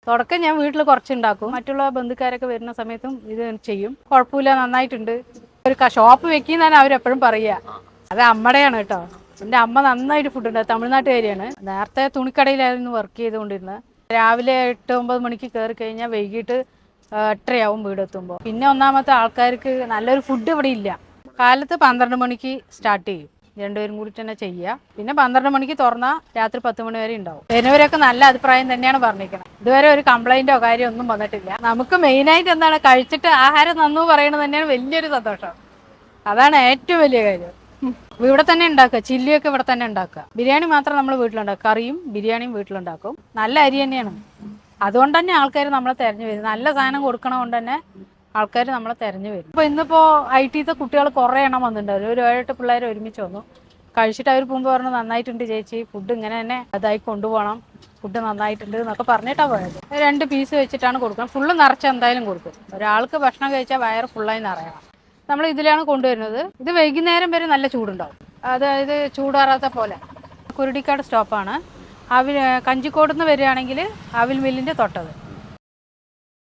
തുടക്കം ഞാൻ വീട്ടിൽ കുറച്ചുണ്ടാക്കും. മറ്റുള്ള ബന്ധുക്കാരൊക്കെ വരുന്ന സമയത്തും ഇത് ചെയ്യും. കുഴപ്പമില്ല, നന്നായിട്ടുണ്ട്. ഒരു ഷോപ്പ് വെക്കുന്നതാണ് അവരെപ്പോഴും പറയുക. അത് അമ്മയുടെയാണ് കേട്ടോ. എൻ്റെ അമ്മ നന്നായിട്ട് ഫുഡ് ഉണ്ട്. തമിഴ്നാട്ടുകാരിയാണ്. നേരത്തെ തുണിക്കടയിലായിരുന്നു വർക്ക് ചെയ്തുകൊണ്ടിരുന്നത്. രാവിലെ 8-9 മണിക്ക് കയറി കഴിഞ്ഞാൽ വൈകിട്ട് 8:30 വീടെത്തുമ്പോൾ. പിന്നെ ഒന്നാമത്തെ ആൾക്കാർക്ക് നല്ലൊരു ഫുഡ് ഇവിടെ ഇല്ല. കാലത്ത് 12 മണിക്ക് സ്റ്റാർട്ട് ചെയ്യും. രണ്ടുപേരും കൂടി തന്നെ ചെയ്യുക. പിന്നെ 12 മണിക്ക് തുറന്നാൽ രാത്രി 10 മണി വരെ ഉണ്ടാവും. വരുന്നവരൊക്കെ നല്ല അഭിപ്രായം തന്നെയാണ് പറഞ്ഞിരിക്കുന്നത്. ഇതുവരെ ഒരു കംപ്ലൈൻറ്റോ കാര്യമോ ഒന്നും വന്നിട്ടില്ല. നമുക്ക് മെയിനായിട്ട് എന്താണ്, കഴിച്ചിട്ട് ആഹാരം നന്നു പറയുന്നത് തന്നെയാണ് വലിയൊരു സന്തോഷം. അതാണ് ഏറ്റവും വലിയ കാര്യം. ഇവിടെ തന്നെ ഉണ്ടാക്കുക. ചില്ലിയൊക്കെ ഇവിടെ തന്നെ ഉണ്ടാക്കുക. ബിരിയാണി മാത്രം നമ്മൾ വീട്ടിലുണ്ടാക്കും. കറിയും ബിരിയാണിയും വീട്ടിലുണ്ടാക്കും. നല്ല അരി തന്നെയാണ്. അതുകൊണ്ട് തന്നെ ആൾക്കാർ നമ്മളെ തിരഞ്ഞു വരും. നല്ല സാധനം കൊടുക്കണതുകൊണ്ട് തന്നെ ആൾക്കാർ നമ്മളെ തിരഞ്ഞു വരും. ഇപ്പോൾ ഇന്നിപ്പോൾ IT-ത്തെ കുട്ടികൾ കുറേ എണ്ണം വന്നിട്ടുണ്ടായിരുന്നു. ഒരു 7-8 പിള്ളേർ ഒരുമിച്ച് വന്നു. കഴിച്ചിട്ട് അവർ മുമ്പ് പറഞ്ഞു, നന്നായിട്ടുണ്ട് ചേച്ചി, ഫുഡ് ഇങ്ങനെ തന്നെ അതായി കൊണ്ടുപോകണം, ഫുഡ് നന്നായിട്ടുണ്ട് എന്നൊക്കെ പറഞ്ഞിട്ടാണ് പോയത്. 2 പീസ് വെച്ചിട്ടാണ് കൊടുക്കുന്നത്. ഫുള്ള് നിറച്ച് എന്തായാലും കൊടുക്കും. ഒരാൾക്ക് ഭക്ഷണം കഴിച്ചാൽ വയറ് ഫുള്ളായി നിറയണം. നമ്മൾ ഇതിലാണ് കൊണ്ടുവരുന്നത്. ഇത് വൈകുന്നേരം വരെ നല്ല ചൂടുണ്ടാവും. അതായത് ചൂടാറാത്ത പോലെ. കുരുടിക്കാട് സ്റ്റോപ്പാണ്. കഞ്ചിക്കോട് നിന്ന് വരികയാണെങ്കിൽ അവിൽ മില്ലിൻ്റെ തൊട്ടത്.